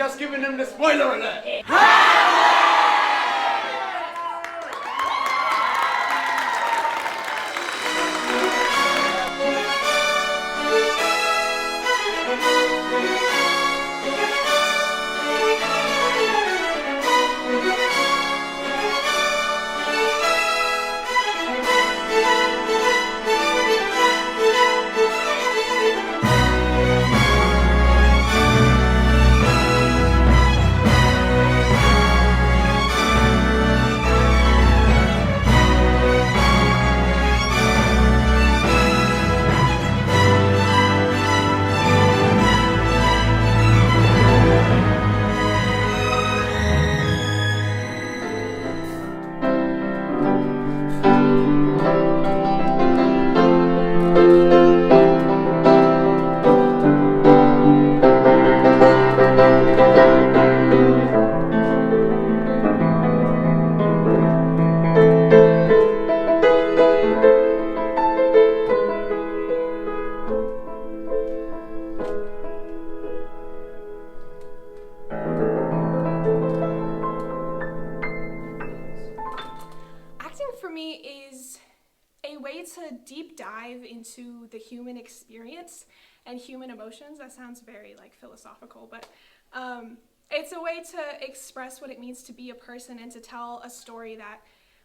just giving him the spoiler alert. Deep dive into the human experience and human emotions. That sounds very philosophical, but it's a way to express what it means to be a person and to tell a story that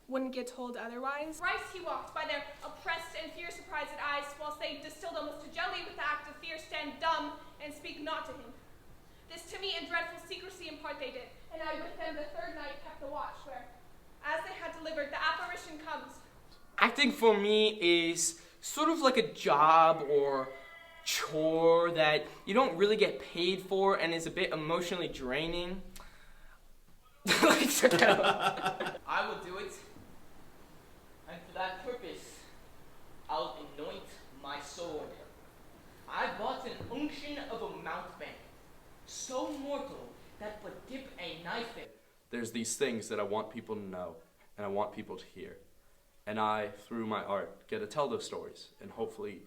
wouldn't get told otherwise. Thrice he walked by their oppressed and fear surprised eyes, whilst they distilled almost to jelly with the act of fear, stand dumb and speak not to him. This to me in dreadful secrecy impart they did, and I with them the third night kept the watch, where, as they had delivered, the apparition comes. Acting for me is sort of like a job or chore that you don't really get paid for and is a bit emotionally draining. I will do it, and for that purpose, I'll anoint my sword. I bought an unction of a mountebank, so mortal that but dip a knife in. There's these things that I want people to know, and I want people to hear. And I, through my art, get to tell those stories and hopefully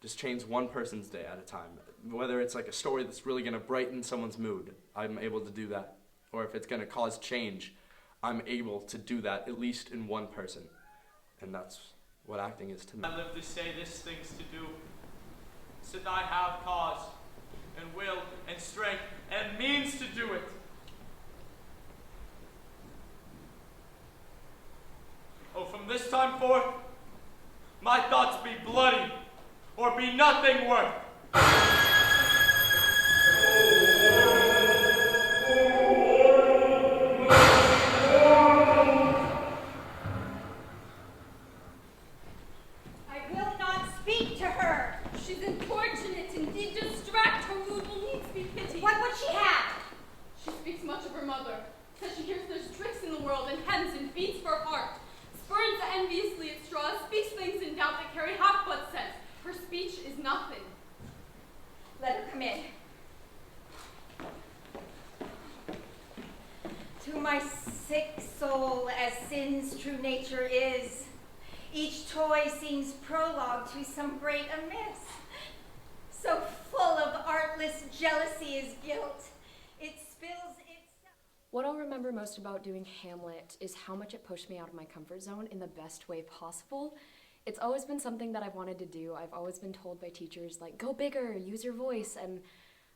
just change one person's day at a time. Whether it's like a story that's really gonna brighten someone's mood, I'm able to do that. Or if it's gonna cause change, I'm able to do that at least in one person. And that's what acting is to me. I live to say this things to do, so that I have cause, and will, and strength, and means to do it. Oh, from this time forth, my thoughts be bloody, or be nothing worth. I will not speak to her. She's importunate, indeed distract, her mood will needs be pitied. What would she have? She speaks much of her mother, says she hears there's tricks in the world, and hems and feeds for heart. Spurns enviously at straws, speaks things in doubt that carry half but sense. Her speech is nothing. Let her come in. To my sick soul, as sin's true nature is, each toy seems prologue to some great amiss. So full of artless jealousy is guilt, it spills itself. What I'll remember most about doing Hamlet is how much it pushed me out of my comfort zone in the best way possible. It's always been something that I've wanted to do. I've always been told by teachers, go bigger, use your voice, and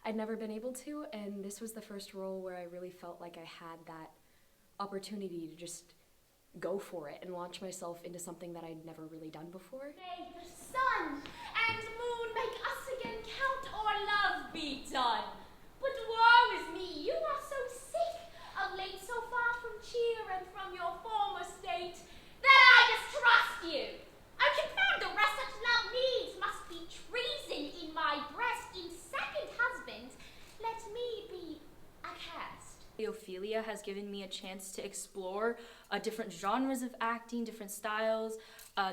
I'd never been able to, and this was the first role where I really felt like I had that opportunity to just go for it and launch myself into something that I'd never really done before. May the sun and moon make us again count our love be done. But woe is me, you are so sick, of late so far from cheer and from your former state, that I distrust you. I confound the rest such love needs must be treason in my breast. In second husband, let me be accursed. Ophelia has given me a chance to explore different genres of acting, different styles.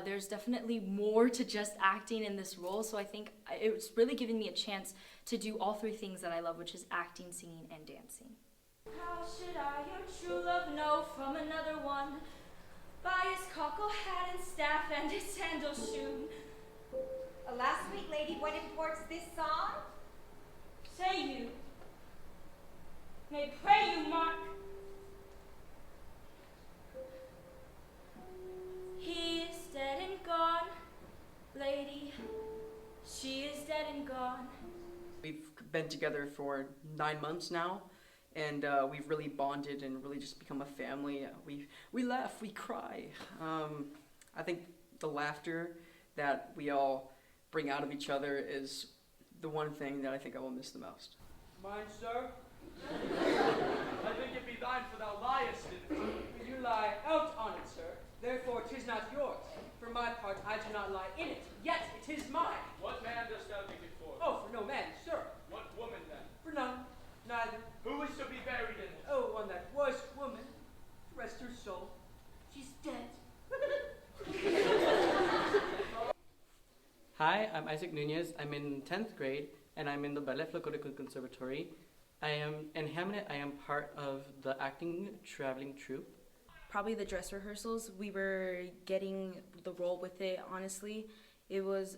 There's definitely more to just acting in this role, so I think it's really given me a chance to do all three things that I love, which is acting, singing, and dancing. How should I your true love know from another one? By his cockle hat and staff and his sandal shoon. Alas, sweet lady, what imports this song? Say you. been together for 9 months now, and we've really bonded and really just become a family. We laugh, we cry. I think the laughter that we all bring out of each other is the one thing that I think I will miss the most. Mine, sir? I think it be thine, for thou liest in it. You lie out on it, sir. Therefore 'tis not yours. For my part, I do not lie in it, yet it is mine. What man dost thou think it for? Oh, for no man, sir. What woman then? For none, neither. Who is to be buried in it? Oh, one that was woman. Rest her soul. She's dead. Hi, I'm Isaac Nunez. I'm in 10th grade, and I'm in the Ballet Folklorique Conservatory. I am in Hamlet. I am part of the acting traveling troupe. Probably the dress rehearsals. We were getting the role with it, honestly. It was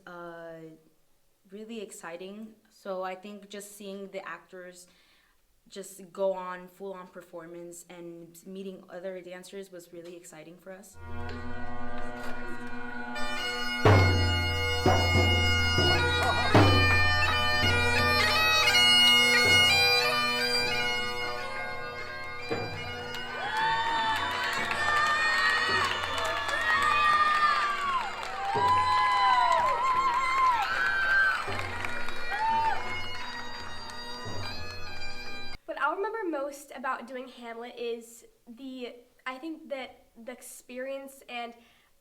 really exciting. So I think just seeing the actors just go on full-on performance and meeting other dancers was really exciting for us. What I'll remember most about doing Hamlet is I think that the experience, and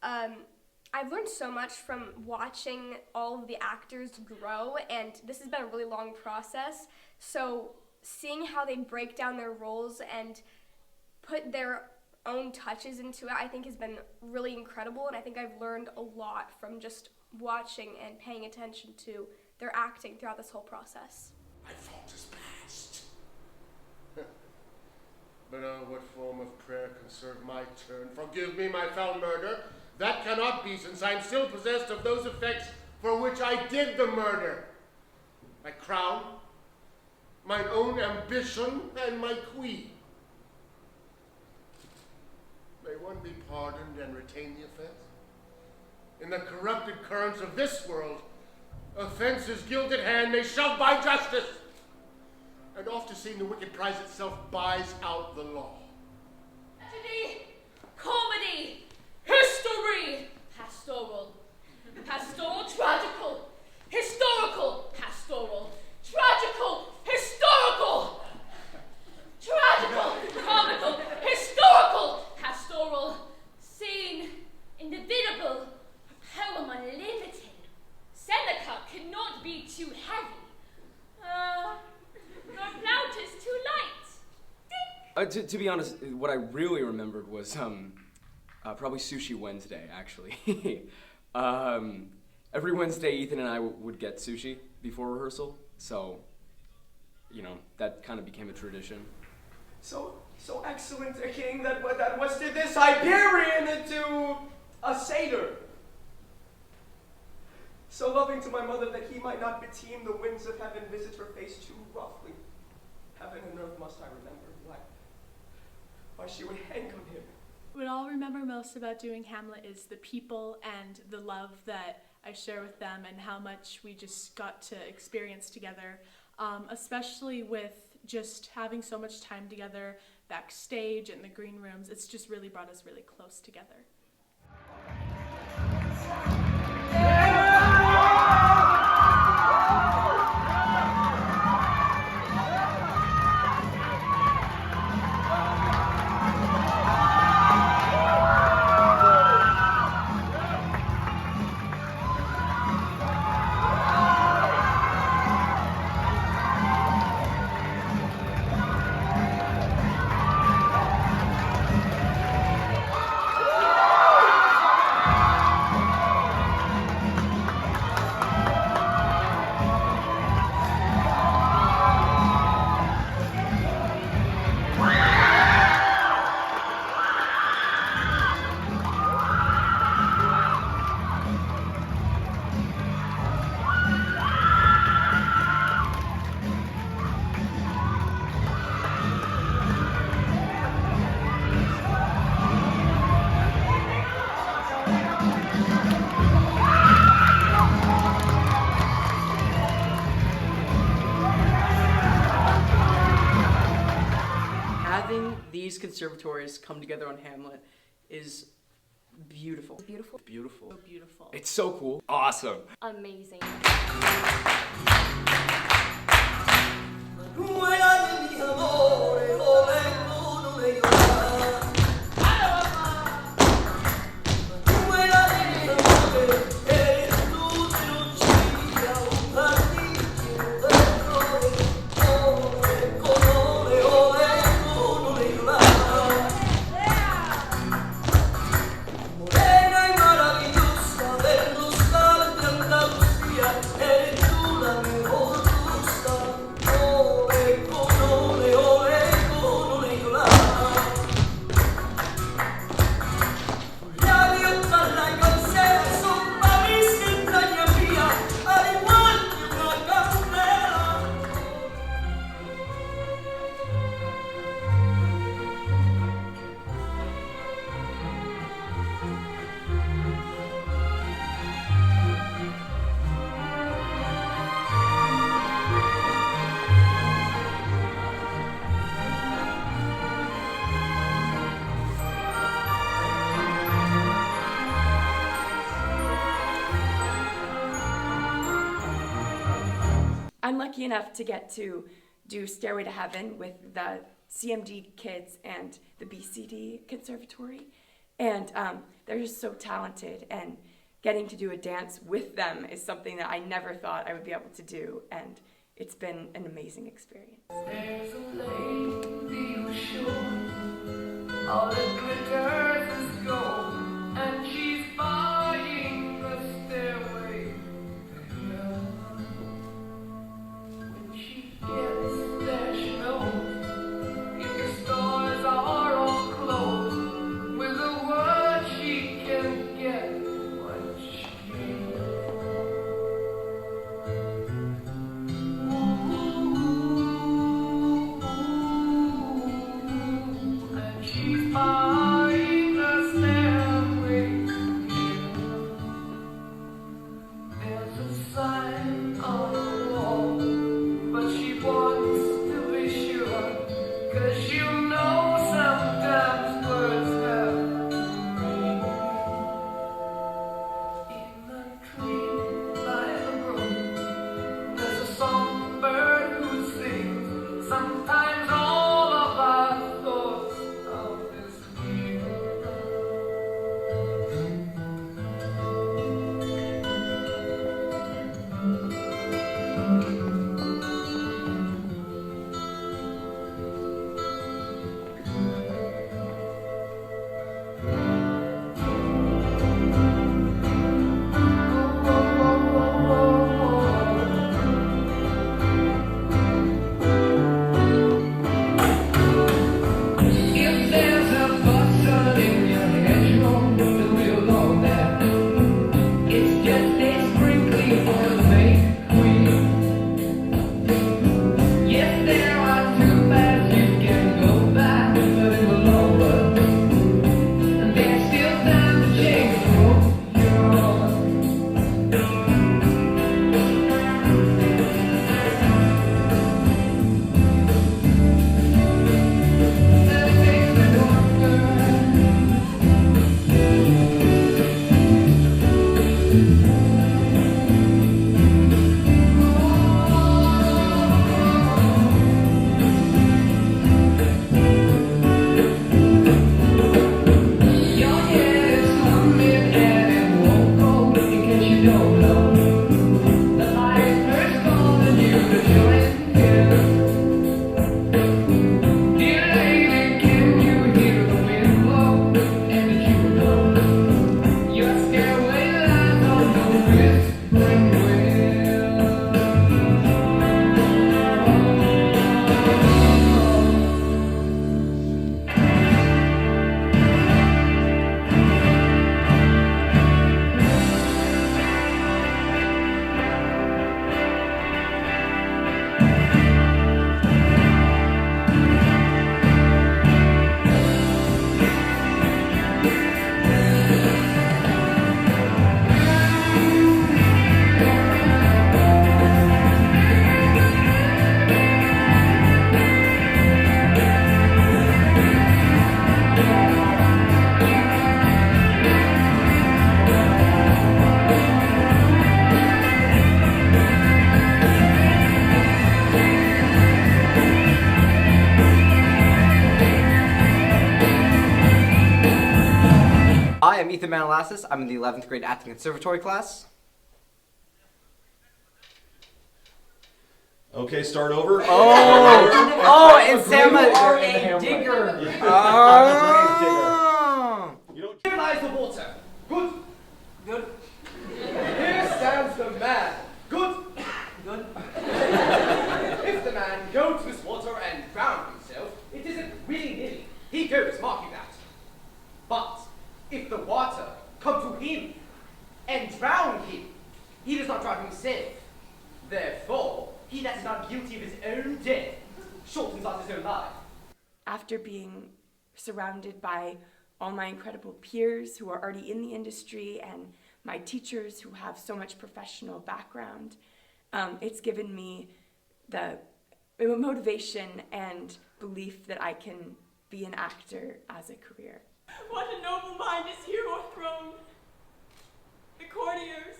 I've learned so much from watching all of the actors grow, and this has been a really long process. So seeing how they break down their roles and put their own touches into it, I think has been really incredible, and I think I've learned a lot from just watching and paying attention to their acting throughout this whole process. My fault is past. But what form of prayer can serve my turn? Forgive me my foul murder. That cannot be, since I am still possessed of those effects for which I did the murder. My crown, mine own ambition, and my queen. May one be pardoned and retain the offense? In the corrupted currents of this world, offense's guilt at hand may shove by justice, and oft is seen the wicked prize itself buys out the law. Tragedy, comedy, history, pastoral, pastoral, tragical, historical, pastoral, tragical, historical, tragical, comical, historical, pastoral, scene, inevitable, poem unlimited. Seneca cannot be too heavy. Your blount is too light. To be honest, what I really remembered was probably Sushi Wednesday, actually. Every Wednesday, Ethan and I would get sushi before rehearsal, so, you know, that kind of became a tradition. So excellent a king that was to this Iberian to a satyr. So loving to my mother that he might not beteem the winds of heaven visit her face too roughly. Heaven and earth must I remember, why she would hang on him. What I'll remember most about doing Hamlet is the people and the love that I share with them and how much we just got to experience together, especially with just having so much time together backstage in the green rooms. It's just really brought us really close together. these conservatories come together on Hamlet is beautiful. Beautiful. Beautiful. So beautiful. It's so cool. Awesome. Amazing. I'm lucky enough to get to do Stairway to Heaven with the CMD kids and the BCD Conservatory. And they're just so talented, and getting to do a dance with them is something that I never thought I would be able to do, and it's been an amazing experience. There's a lady sure all that glitters is gold, and she's buying the stairway to heaven. When she gets there, she knows if the stores are all closed, with a word she can get what she came for. And she's buying the stairway to heaven. There's a sign on the wall, but she wants to be sure, 'cause she'll know sometimes words have meaning. In the tree by the brook, there's a songbird who sings sometimes all of our thoughts of this year. Hi, I'm Ethan Manalassis. I'm in the 11th grade acting conservatory class. Okay, start over. And Sam, you are a digger. You don't. Here lies the water. Good. Good. Here stands the man. Good. Good. If the man go to this water and drown himself, it isn't willy-nilly. He goes, mark you that. But if the water come to him and drown him, he does not drown himself. Therefore, he that is not guilty of his own death shortens out his own life. After being surrounded by all my incredible peers who are already in the industry and my teachers who have so much professional background, it's given me the motivation and belief that I can be an actor as a career. What a noble mind is here o'erthrown. The courtiers,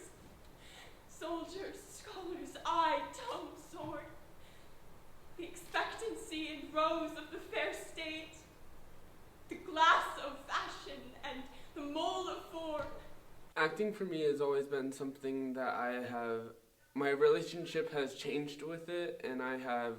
soldiers, scholars, eye, tongue, sword. The expectancy and rose of the fair state. The glass of fashion and the mold of form. Acting for me has always been something that my relationship has changed with it, and I have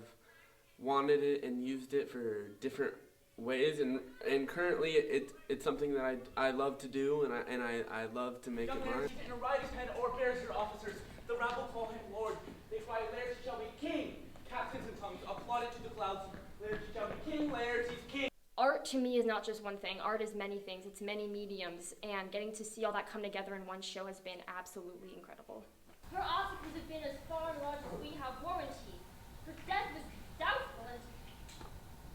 wanted it and used it for different ways, and currently it's something that I love to do, and I love to make it mine. In a right hand or bears your officers, the rabble call him lord. They cry, Laird shall be king. Captains and tongues applaud it to the clouds. Laird shall be king, Laird, he's king. Art to me is not just one thing. Art is many things. It's many mediums, and getting to see all that come together in one show has been absolutely incredible. Her articles have been as far and large as we have warranty. Her death was doubtful, and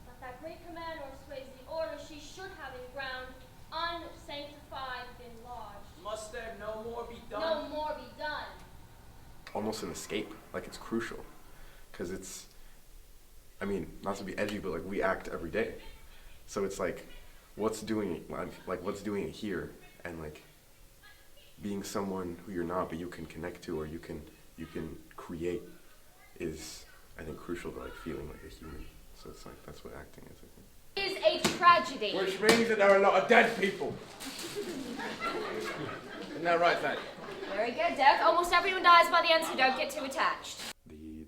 but that great commander sways the order she should have in ground, unsanctified, been lodged. Must there no more be done? No more be done. Almost an escape, like it's crucial, because it's, I mean, not to be edgy, but like we act every day, so it's like, what's doing it here, and like being someone who you're not, but you can connect to, or you can create, is I think crucial to like feeling like a human. So it's like that's what acting is, I think. Is a tragedy. Which means that there are a lot of dead people. Isn't that right, Thad? Very good, Dev. Almost everyone dies by the end, so don't get too attached.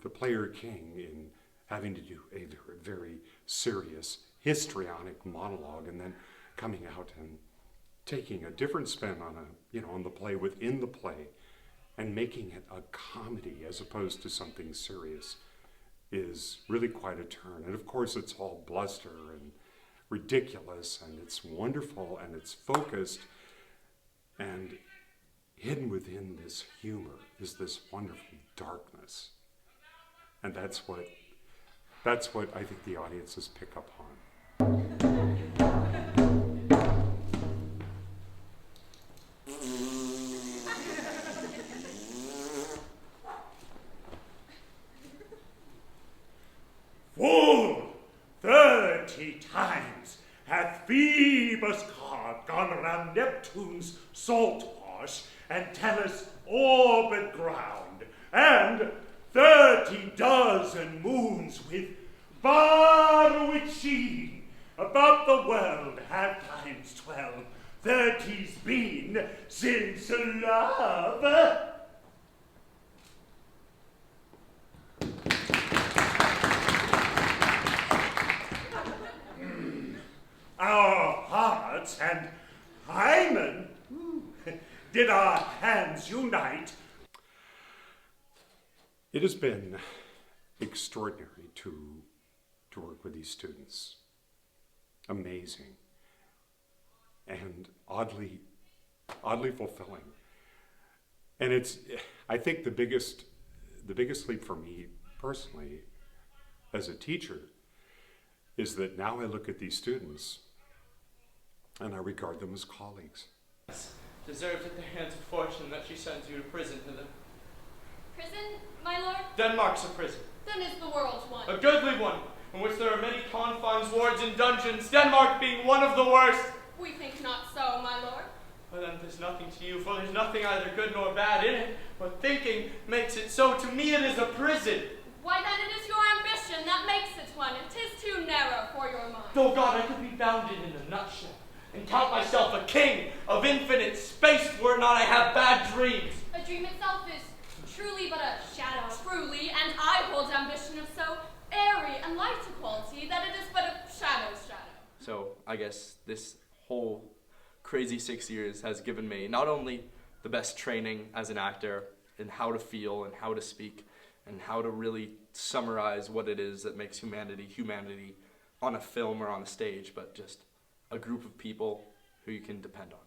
The player king in having to do a very serious histrionic monologue and then coming out and taking a different spin on the play within the play and making it a comedy as opposed to something serious is really quite a turn. And of course it's all bluster and ridiculous, and it's wonderful, and it's focused, and hidden within this humor is this wonderful darkness. And that's what I think the audiences pick up on. Full 30 times hath Phoebus God gone round Neptune's salt marsh and Tellus' orbit ground, and 30 dozen moons with far-wit sheen about the world have times 12. 30's been since love. Our hearts and Hymen, did our hands unite. It has been extraordinary to work with these students. Amazing. And oddly fulfilling. And it's, I think the biggest leap for me personally as a teacher is that now I look at these students and I regard them as colleagues. Deserved at the hands of fortune that she sends you to prison hither. Prison, my lord? Denmark's a prison. Then is the world's one. A goodly one, in which there are many confines, wards, and dungeons, Denmark being one of the worst. We think not so, my lord. Well then, there's nothing to you, for there's nothing either good nor bad in it, but thinking makes it so. To me it is a prison. Why then it is your ambition that makes it one, and 'tis too narrow for your mind. Though God, I could be bounded in a nutshell. and count myself a king of infinite space were not I have bad dreams. A dream itself is truly but a shadow. Truly, and I hold ambition of so airy and light a quality that it is but a shadow's shadow. So I guess this whole crazy 6 years has given me not only the best training as an actor in how to feel and how to speak and how to really summarize what it is that makes humanity on a film or on a stage, but just a group of people who you can depend on.